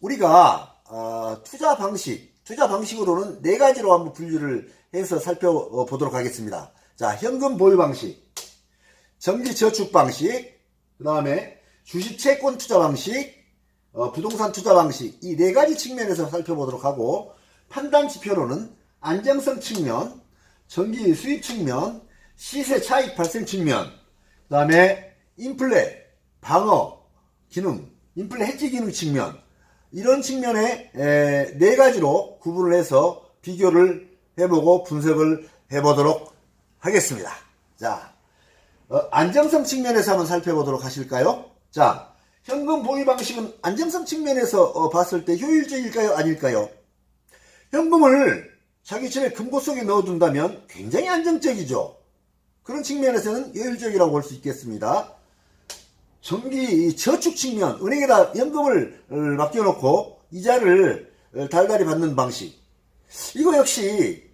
우리가 투자 방식으로는 네 가지로 한번 분류를 해서 살펴보도록 하겠습니다. 자, 현금 보유 방식, 정기 저축 방식, 그 다음에 주식 채권 투자 방식, 부동산 투자 방식, 이 네 가지 측면에서 살펴보도록 하고, 판단 지표로는 안정성 측면, 정기 수입 측면, 시세 차익 발생 측면, 그 다음에 인플레 방어 기능, 인플레 해지 기능 측면, 이런 측면에 네 가지로 구분을 해서 비교를 해보고 분석을 해보도록 하겠습니다. 자, 안정성 측면에서 한번 살펴보도록 하실까요? 자, 현금 보유 방식은 안정성 측면에서 봤을 때 효율적일까요? 아닐까요? 현금을 자기 집에 금고 속에 넣어둔다면 굉장히 안정적이죠. 그런 측면에서는 효율적이라고 볼 수 있겠습니다. 정기 저축 측면, 은행에다 현금을 맡겨놓고 이자를 달달이 받는 방식, 이거 역시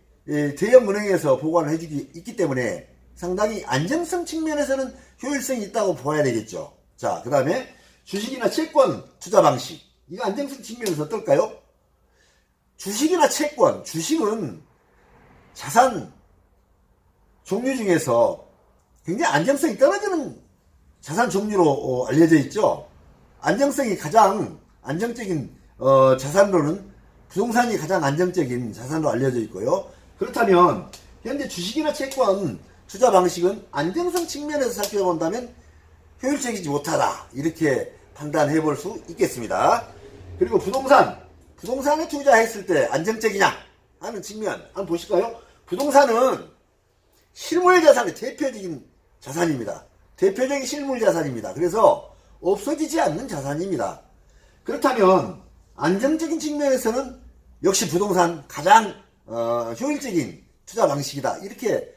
대형 은행에서 보관을 해주기 있기 때문에 상당히 안정성 측면에서는 효율성이 있다고 봐야 되겠죠. 자, 그 다음에 주식이나 채권 투자 방식, 이거 안정성 측면에서 어떨까요? 주식이나 채권, 주식은 자산 종류 중에서 굉장히 안정성이 떨어지는 자산 종류로 알려져 있죠. 안정성이 가장 안정적인 자산으로는 부동산이 가장 안정적인 자산으로 알려져 있고요. 그렇다면 현재 주식이나 채권 투자 방식은 안정성 측면에서 살펴본다면 효율적이지 못하다, 이렇게 판단해 볼 수 있겠습니다. 그리고 부동산에 투자했을 때 안정적이냐 하는 측면 한번 보실까요? 부동산은 실물 자산의 대표적인 자산입니다. 대표적인 실물 자산입니다. 그래서 없어지지 않는 자산입니다. 그렇다면 안정적인 측면에서는 역시 부동산 가장 효율적인 투자 방식이다, 이렇게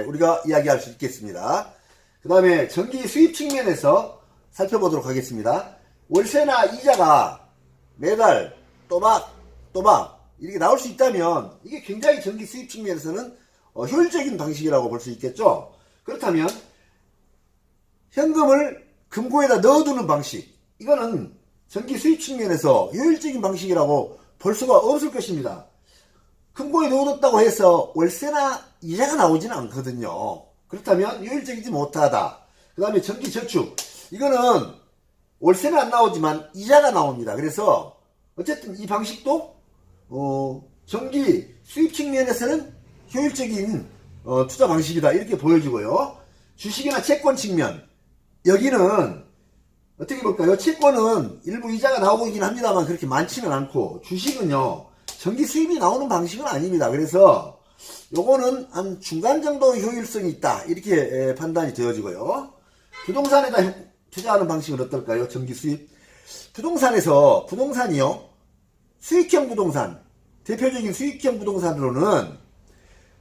우리가 이야기할 수 있겠습니다. 그 다음에 정기 수입 측면에서 살펴보도록 하겠습니다. 월세나 이자가 매달 또박 이렇게 나올 수 있다면 이게 굉장히 정기 수입 측면에서는 효율적인 방식이라고 볼 수 있겠죠. 그렇다면 현금을 금고에다 넣어두는 방식, 이거는 정기 수입 측면에서 효율적인 방식이라고 볼 수가 없을 것입니다. 금고에 넣어뒀다고 해서 월세나 이자가 나오지는 않거든요. 그렇다면 효율적이지 못하다. 그 다음에 정기 저축, 이거는 월세는 안 나오지만 이자가 나옵니다. 그래서 어쨌든 이 방식도 정기 수입 측면에서는 효율적인 투자 방식이다, 이렇게 보여지고요. 주식이나 채권 측면, 여기는 어떻게 볼까요? 채권은 일부 이자가 나오고 있긴 합니다만 그렇게 많지는 않고, 주식은요 정기 수입이 나오는 방식은 아닙니다. 그래서 요거는 한 중간 정도 효율성이 있다, 이렇게 판단이 되어지고요. 부동산에다 투자하는 방식은 어떨까요? 정기 수입. 부동산이요, 수익형 부동산, 대표적인 수익형 부동산으로는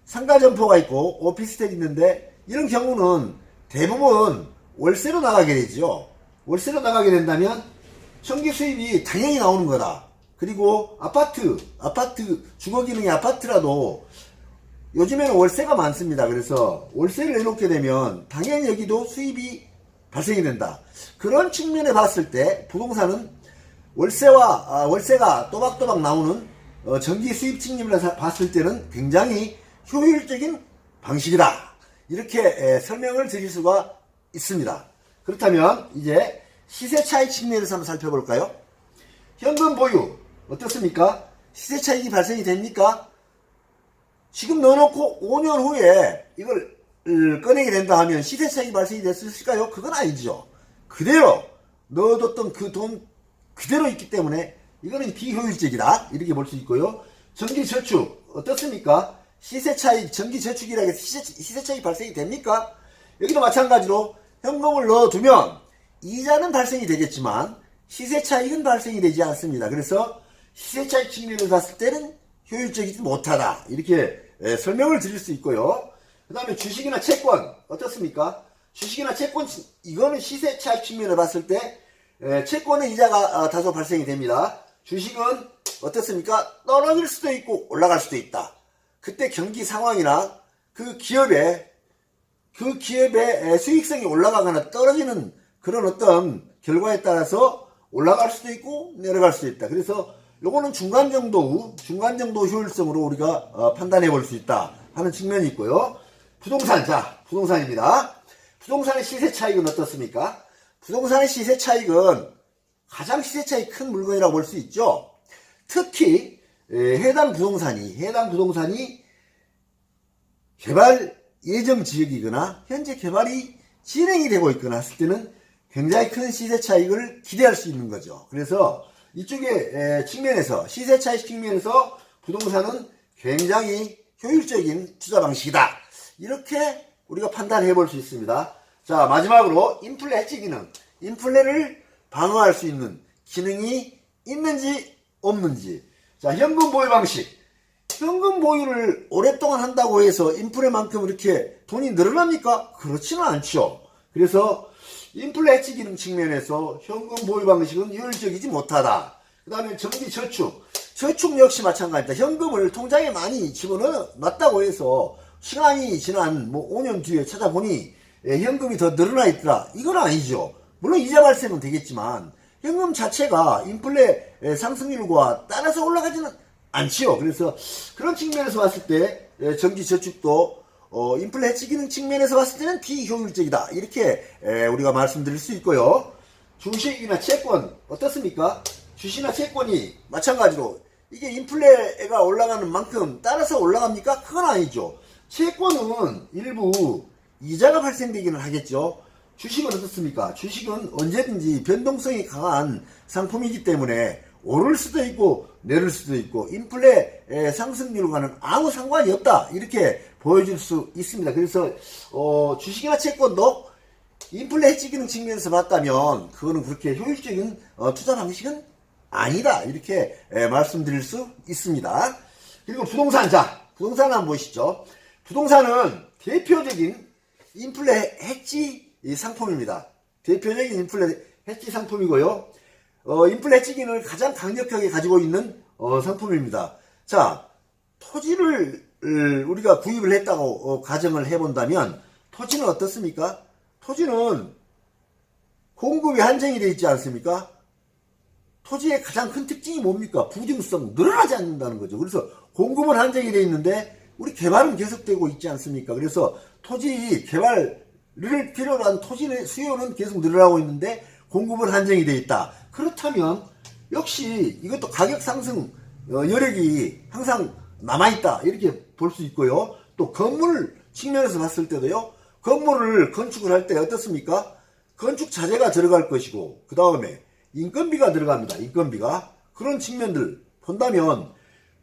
상가점포가 있고 오피스텔이 있는데, 이런 경우는 대부분 월세로 나가게 되죠. 월세로 나가게 된다면 정기 수입이 당연히 나오는 거다. 그리고 아파트 주거 기능의 아파트라도 요즘에는 월세가 많습니다. 그래서 월세를 내놓게 되면 당연히 여기도 수입이 발생이 된다. 그런 측면에 봤을 때 부동산은 월세가 또박또박 나오는 정기 수입 측면에서 봤을 때는 굉장히 효율적인 방식이다, 이렇게 설명을 드릴 수가 있습니다. 그렇다면 이제 시세 차익 측면에서 한번 살펴볼까요? 현금 보유 어떻습니까? 시세 차익이 발생이 됩니까? 지금 넣어놓고 5년 후에 이걸 꺼내게 된다 하면 시세 차익이 발생이 됐을까요? 그건 아니죠. 그대로 넣어뒀던 그 돈 그대로 있기 때문에 이거는 비효율적이다, 이렇게 볼 수 있고요. 정기 저축 어떻습니까? 시세 차익, 정기 저축이라 해서 시세 차익 발생이 됩니까? 여기도 마찬가지로 현금을 넣어두면 이자는 발생이 되겠지만 시세 차익은 발생이 되지 않습니다. 그래서 시세 차익 측면에서 봤을 때는 효율적이지 못하다, 이렇게 설명을 드릴 수 있고요. 그 다음에 주식이나 채권 어떻습니까? 주식이나 채권, 이거는 시세 차익 측면을 봤을 때 채권의 이자가 다소 발생이 됩니다. 주식은 어떻습니까? 떨어질 수도 있고 올라갈 수도 있다. 그때 경기 상황이나 그 기업의 수익성이 올라가거나 떨어지는 그런 어떤 결과에 따라서 올라갈 수도 있고 내려갈 수도 있다. 그래서 요거는 중간 정도 효율성으로 우리가 판단해 볼 수 있다 하는 측면이 있고요. 부동산, 자, 부동산입니다. 부동산의 시세 차익은 어떻습니까? 부동산의 시세 차익은 가장 시세 차익 큰 물건이라고 볼 수 있죠. 특히 해당 부동산이 개발 예정 지역이거나 현재 개발이 진행이 되고 있거나 했을 때는 굉장히 큰 시세 차익을 기대할 수 있는 거죠. 그래서 이쪽의 측면에서 시세 차익 측면에서 부동산은 굉장히 효율적인 투자 방식이다. 이렇게 우리가 판단해 볼 수 있습니다. 자, 마지막으로 인플레 해지 기능. 인플레를 방어할 수 있는 기능이 있는지 없는지. 자, 현금 보유 방식. 현금 보유를 오랫동안 한다고 해서 인플레만큼 이렇게 돈이 늘어납니까? 그렇지는 않죠. 그래서 인플레 해지 기능 측면에서 현금 보유 방식은 효율적이지 못하다. 그 다음에 정기 저축. 저축 역시 마찬가지입니다. 현금을 통장에 많이 집어넣었다고 해서 시간이 지난 5년 뒤에 찾아보니 현금이 더 늘어나 있더라. 이건 아니죠. 물론 이자 발생은 되겠지만 현금 자체가 인플레 상승률과 따라서 올라가지는 않지요. 그래서 그런 측면에서 봤을 때 정기 저축도 인플레 해지 기능 측면에서 봤을 때는 비효율적이다. 이렇게 우리가 말씀드릴 수 있고요. 주식이나 채권 어떻습니까? 주식이나 채권이 마찬가지로 이게 인플레가 올라가는 만큼 따라서 올라갑니까? 그건 아니죠. 채권은 일부 이자가 발생되기는 하겠죠. 주식은 어떻습니까? 주식은 언제든지 변동성이 강한 상품이기 때문에 오를 수도 있고 내릴 수도 있고 인플레 상승률과는 아무 상관이 없다. 이렇게 보여줄 수 있습니다. 그래서 주식이나 채권도 인플레 해지 기능 측면에서 봤다면 그거는 그렇게 효율적인 투자 방식은 아니다. 이렇게 말씀드릴 수 있습니다. 그리고 부동산, 자, 부동산 한번 보시죠. 부동산은 대표적인 인플레 해지 상품입니다. 대표적인 인플레 해지 상품이고요. 인플레 해지 기능을 가장 강력하게 가지고 있는 상품입니다. 자, 토지를 우리가 구입을 했다고 가정을 해본다면 토지는 어떻습니까? 토지는 공급이 한정이 되어 있지 않습니까? 토지의 가장 큰 특징이 뭡니까? 부증성, 늘어나지 않는다는 거죠. 그래서 공급은 한정이 되어 있는데 우리 개발은 계속되고 있지 않습니까? 그래서 토지 개발을 필요로 한 토지의 수요는 계속 늘어나고 있는데 공급은 한정이 되어 있다. 그렇다면 역시 이것도 가격 상승 여력이 항상 남아있다. 이렇게 볼 수 있고요. 또 건물 측면에서 봤을 때도요. 건물을 건축을 할 때 어떻습니까? 건축 자재가 들어갈 것이고 그 다음에 인건비가 들어갑니다. 인건비가. 그런 측면들 본다면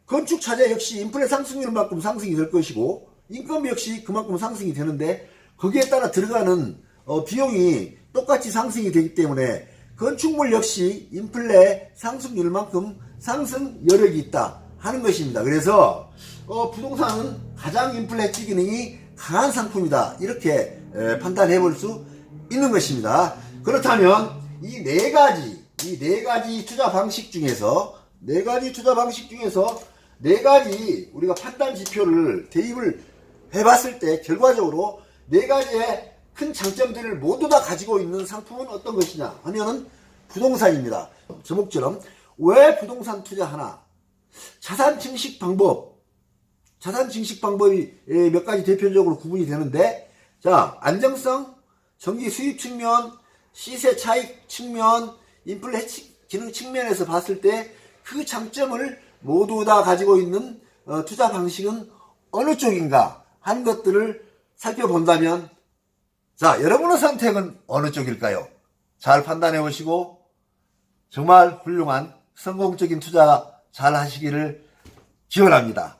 건축 자재 역시 인플레 상승률만큼 상승이 될 것이고 인건비 역시 그만큼 상승이 되는데 거기에 따라 들어가는 비용이 똑같이 상승이 되기 때문에 건축물 역시 인플레 상승률만큼 상승 여력이 있다 하는 것입니다. 그래서 부동산은 가장 인플레 해지 기능이 강한 상품이다. 이렇게 판단해 볼 수 있는 것입니다. 그렇다면 이 네 가지 투자 방식 중에서 네 가지 우리가 판단 지표를 대입을 해봤을 때 결과적으로 네 가지의 큰 장점들을 모두 다 가지고 있는 상품은 어떤 것이냐 하면은 부동산입니다. 제목처럼 왜 부동산 투자하나? 자산 증식 방법이 몇 가지 대표적으로 구분이 되는데, 자, 안정성, 정기 수입 측면, 시세 차익 측면, 인플레 해지 기능 측면에서 봤을 때 그 장점을 모두 다 가지고 있는 투자 방식은 어느 쪽인가 하는 것들을 살펴본다면, 자, 여러분의 선택은 어느 쪽일까요? 잘 판단해 보시고 정말 훌륭한 성공적인 투자 잘 하시기를 기원합니다.